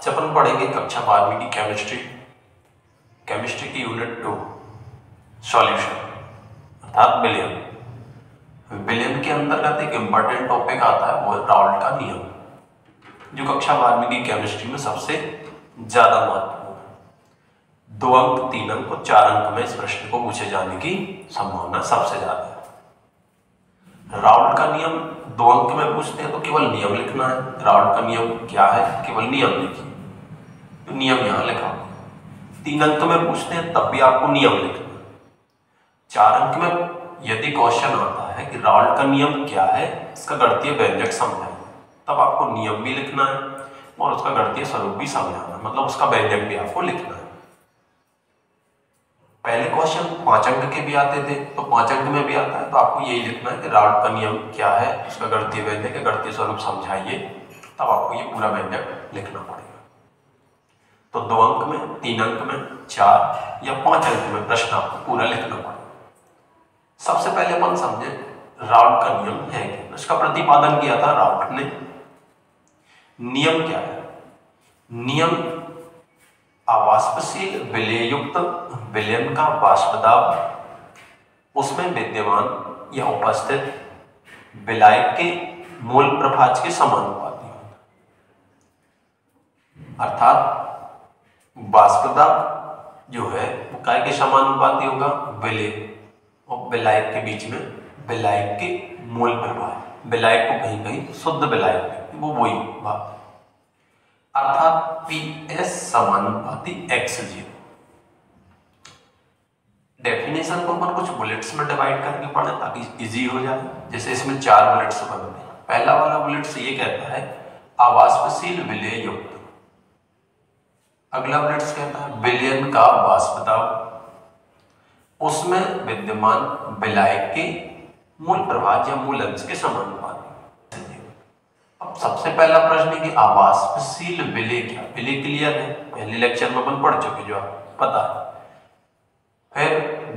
से अपन पढ़ेंगे कक्षा 12वीं की केमिस्ट्री की यूनिट 2 सॉल्यूशन अर्थात विलियम के अंतर्गत एक इंपॉर्टेंट टॉपिक आता है, वो है राउल्ट का नियम, जो कक्षा 12वीं की केमिस्ट्री में सबसे ज्यादा महत्वपूर्ण है। 2 अंक, 3 अंक और 4 अंक में इस प्रश्न को पूछे जाने की संभावना सबसे ज्यादा है। राउल्ट का नियम 2 अंक में पूछते हैं तो केवल नियम लिखना है। राउल्ट का नियम क्या है, केवल नियम लिखिए, तो नियम यहां लिखा। 3 अंक में पूछते हैं तब भी आपको नियम लिखना है। 4 अंक में यदि क्वेश्चन आता है कि राउल्ट का नियम क्या है, इसका गणितीय व्यंजक समझाइए, तब आपको नियम भी लिखना है और उसका गणितीय स्वरूप भी समझाना है, मतलब उसका व्यंजक भी आपको लिखना है। पहले क्वेश्चन 5 अंक के भी आते थे, तो 5 अंक में भी आता है, तो आपको यही लिखना है कि राउल्ट का नियम क्या है, उसका गणितीय व्यंजक है, गणितीय स्वरूप समझाइए, तब आपको ये पूरा व्यंजक लिखना पड़ेगा। तो 2 अंक में, 3 अंक में, 4 या 5 अंक में प्रश्न आपको पूरा लिखना पड़ेगा। सबसे पहले अपन समझे राउल्ट का नियम है क्या, इसका प्रतिपादन किया था राउल्ट ने। नियम क्या है? नियम अवाष्पशील विलययुक्त विलयन का वाष्प दाब उसमें विद्यमान या उपस्थित विलायक के मूल प्रभाज के समानुपाती होता है। अर्थात वाष्प दाब जो है वो काय के समानुपाती होगा? विलय और विलायक के बीच में विलायक के मूल प्रभाव, विलायक को कहीं कहीं शुद्ध विलायक वो वही भाग, अर्थात PS समानुपाती x0। डेफिनेशन को अपन कुछ बुलेट्स में डिवाइड करके पढ़े ताकि इजी हो जाए। जैसे इसमें 4 बुलेट्स बनते हैं। पहला वाला बुलेट्स ये कहता है अवाष्पशील विलय युक्त, अगला बुलेट्स कहता है विलयन का वाष्प दाब उसमें विद्यमान विलायक के मूल प्रभाज या मूल अंश के समानुपाती। अब सबसे पहला प्रश्न है कि अवाष्पशील विलय क्या? विलय क्लियर है, पहले लेक्चर में अपन पढ़ चुके, जो आपको पता है। फिर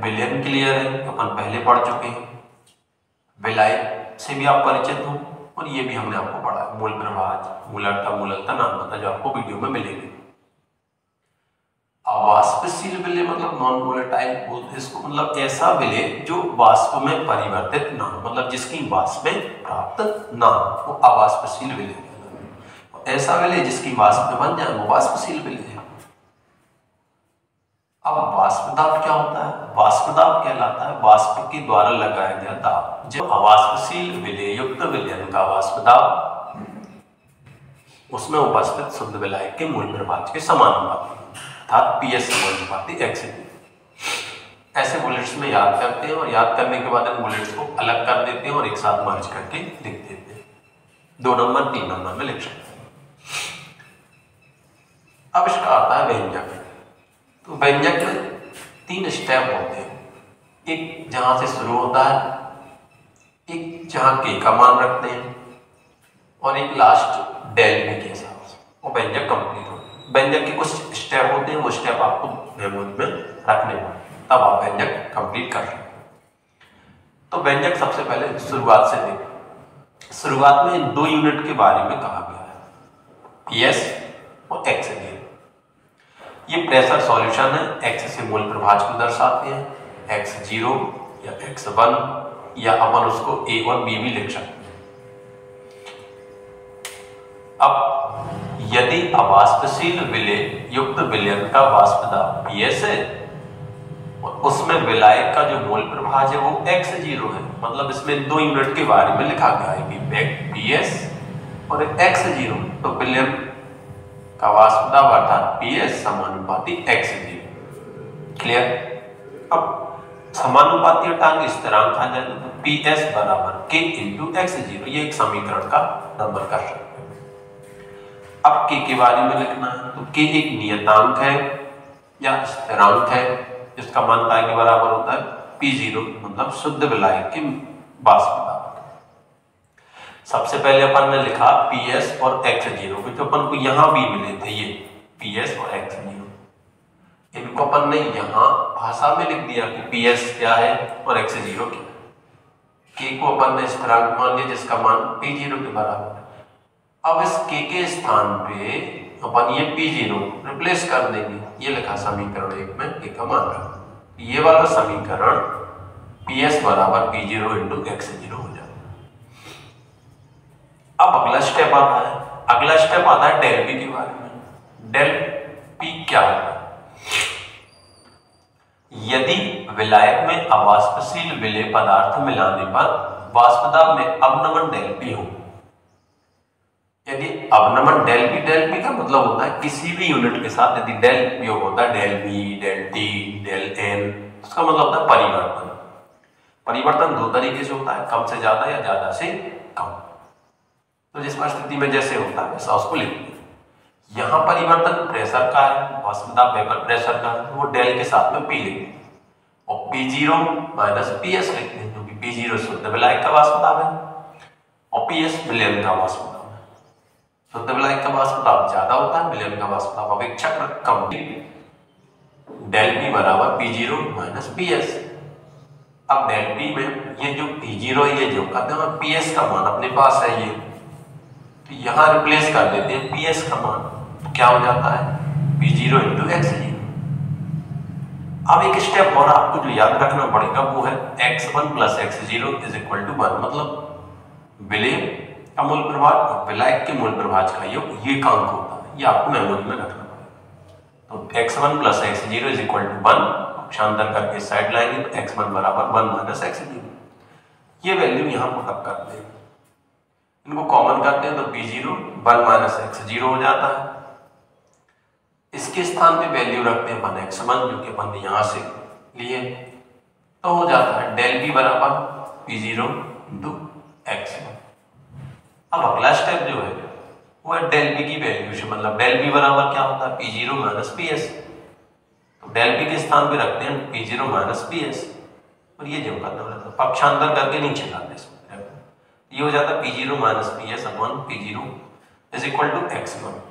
विलयन क्लियर है, अपन पहले पढ़ चुके हैं। विलायक से भी आप परिचित हो और ये भी हमने आपको पढ़ा है, मूल प्रभाज, मूलकता नाम पता, जो आपको वीडियो में मिलेगी। अवाष्पशील विलय मतलब नॉन वोलेटाइल बोलते हैं इसको, मतलब ऐसा विलय जो वाष्प में परिवर्तित ना हो, मतलब जिसकी वाष्प में प्राप्त ना हो, वो अवाष्पशील विलय है। ऐसा विलय जिसकी वाष्प में बन जाए वो वाष्पशील विलय है। अब वाष्प दाब क्या होता है? वाष्प दाब कहलाता है वाष्प के द्वारा लगाया गया दाब। जब अवाष्पशील विलय युक्त विलयन का वाष्प दाब उसमें उपस्थित शुद्ध विलायक के मूल प्रभाज के समानुपाती, अर्थात PS समानुपाती x। ऐसे बुलेट्स में याद करते हैं और याद करने के बाद इन बुलेट्स को अलग कर देते हैं और एक साथ मर्ज करके लिख देते हैं। 2 नंबर 3 नंबर में लिख सकते हैं। अब इसका आता है व्यंजक। तो व्यंजक में 3 स्टेप होते हैं, एक जहां से शुरू होता है, एक जहां के का मान रखते हैं और एक लास्ट डेल में के हिसाब से वो व्यंजक कंप्लीट होता है। व्यंजक के कुछ स्टेप होते हैं, वो स्टेप आपको मेमोरी में रखने होंगे, तब आप व्यंजक कंप्लीट कर सकते हैं। तो व्यंजक सबसे पहले शुरुआत से देखें। शुरुआत में इन 2 यूनिट के बारे में कहा गया है, PS और x0। ये प्रेशर सॉल्यूशन है, x से मूल प्रभाज को दर्शाते हैं, x0 या x1 या अपन उसको A और B भी लिख सकते हैं। अब यदि अवाष्पशील विलय युक्त विलयन का वाष्प दाब PS है और उसमें विलायक का जो मूल प्रभाज है वो x0 है, मतलब इसमें 2 यूनिट के बारे में लिखा गया है कि PS और x0, तो विलयन का वाष्प दाब अर्थात PS समानुपाती x0। क्लियर? अब समानुपाती हटाएंगे, स्थिरांक आ जाएगा, तो PS बराबर K इंटू x0, ये एक समीकरण का नंबर कर सकते हैं। अब K के बारे में लिखना है, तो K एक नियतांक है या स्थिरांक है जिसका मान काय के बराबर होता है P0, मतलब शुद्ध विलायक के वाष्प दाब। सबसे पहले अपन ने लिखा PS और x0, जो अपन को यहां भी मिले थे, ये PS और x0, इनको अपन ने यहां भाषा में लिख दिया कि PS क्या है और x0 क्या है। K को अपन ने स्थिरांक मान लिया जिसका मान P0 के बराबर है। अब इस के स्थान पे अपन ये P0 रिप्लेस कर देंगे। ये लिखा समीकरण 1 में के का मान रखा, ये वाला समीकरण PS बराबर P0 इंटू x0 हो जाएगा। अब अगला स्टेप आता है डेल P के बारे में। डेल P क्या होता है? यदि विलायक में अवाष्पशील विलेय पदार्थ मिलाने पर वाष्पदाब में अवनमन डेल P हो, यदि अवनमन डेल P का मतलब होता है किसी भी यूनिट के साथ यदि डेल उपयोग होता है, del V, del T, del N, उसका मतलब होता है परिवर्तन। परिवर्तन दो तरीके से होता है, कम से ज्यादा या ज्यादा से कम। तो जिस परिस्थिति में जैसे होता है वैसा उसको लिखते हैं। यहाँ परिवर्तन प्रेशर का है, वाष्पदाब वेपर प्रेशर का है, वो डेल के साथ में P लिखते हैं और P0 माइनस PS लिखते हैं, क्योंकि P0 शुद्ध विलायक का वाष्पदाब है और PS विलयन का वाष्पदाब है। शुद्ध विलायक का वाष्पदाब ज्यादा होता है, विलयन का वाष्पदाब अपेक्षाकृत कम। डेल P बराबर P0 माइनस PS। अब डेल P में ये जो P0 है, ये जो कहते हैं PS का मान अपने पास है, ये तो यहाँ रिप्लेस कर देते हैं PS का मान, तो क्या हो जाता है P0 इंटू x0। अब एक स्टेप और आपको जो याद रखना पड़ेगा वो है x1 plus x0 is equal to 1, मतलब विलेय का मूल प्रभाज और विलायक के मूल प्रभाज का योग, ये काम होता है, ये आपको मेमोरी में रखना पड़ेगा। तो x1 plus x0 is equal to 1, पक्षांतर करके साइड लाएंगे तो x1 बराबर 1 माइनस x0, ये वैल्यू यहाँ पुटअप करते हैं, इनको कॉमन करते हैं तो P0 1 माइनस x0 हो जाता है। इसके स्थान पे वैल्यू रखते हैं 1x1, जो कि अपन यहाँ से लिए, तो हो जाता है डेल P बराबर P0 इंटू x1। अब अगला स्टेप जो है वो है डेल P की वैल्यू से, मतलब डेल P बराबर क्या होता है P0 माइनस PS, तो डेल P के स्थान पे रखते हैं P0 माइनस PS और ये जो करना रहता है पक्षांतर करके नीचे लाते हैं, ये हो जाता है P0 minus PS upon P0 is equal to x1।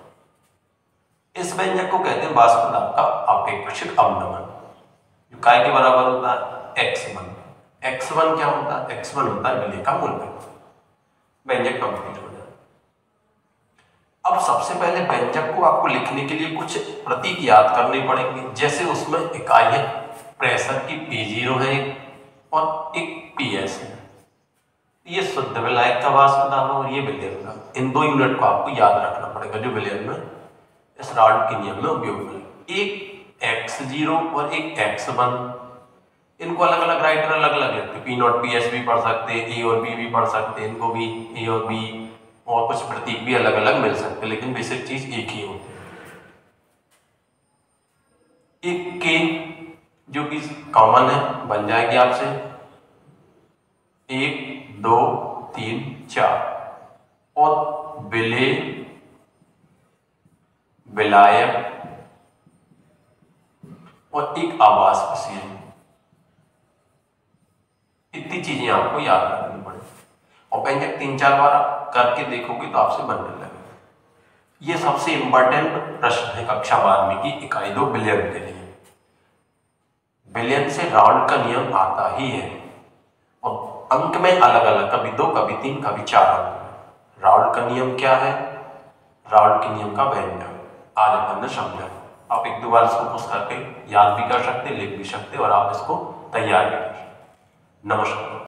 इस व्यंजक को कहते हैं वाष्पदाब का अपेक्षित अवनमन, जो काय के बराबर होता है x1। x1 क्या होता है? x1 होता है विलेय का मूल प्रभाज। व्यंजक कंप्लीट हो जाता है। अब सबसे पहले व्यंजक को आपको लिखने के लिए कुछ प्रतीक याद करने पड़ेंगे, जैसे उसमें इकाई है प्रेशर की P0 है और एक PS है, ये शुद्ध विलायक का वाष्पदाब है और ये विलयन का। इन दो यूनिट को आपको याद रखना पड़ेगा जो विलयन में इस राल्ट के नियम में उपयोग में, एक x0 और एक x1, इनको अलग अलग राइटर अलग अलग लिखते हैं, P0 PS भी पढ़ सकते हैं, A और B भी पढ़ सकते हैं, इनको भी A और B और कुछ प्रतीक भी अलग अलग मिल सकते हैं, लेकिन बेसिक चीज एक ही होती है। एक K जो कि कॉमन है बन जाएगी आपसे 1 2 3 4 और विलेय विलायक और एक अवाष्पशील, इतनी चीजें आपको याद रखनी पड़ेगी और व्यंजक 3-4 बार करके देखोगे तो आपसे बनने लगेगा। ये सबसे इंपॉर्टेंट प्रश्न है कक्षा 12वीं की इकाई 2 विलयन के लिए। विलयन से राउल्ट का नियम आता ही है और अंक में अलग अलग, कभी 2 कभी 3 कभी 4 अंक। राउल्ट का नियम क्या है? राउल्ट के नियम का व्यंजक आज अपन ने समझा। आप 1-2 बार इसको पुश करके याद भी कर सकते, लिख भी सकते और आप इसको तैयार भी कर सकते। नमस्कार।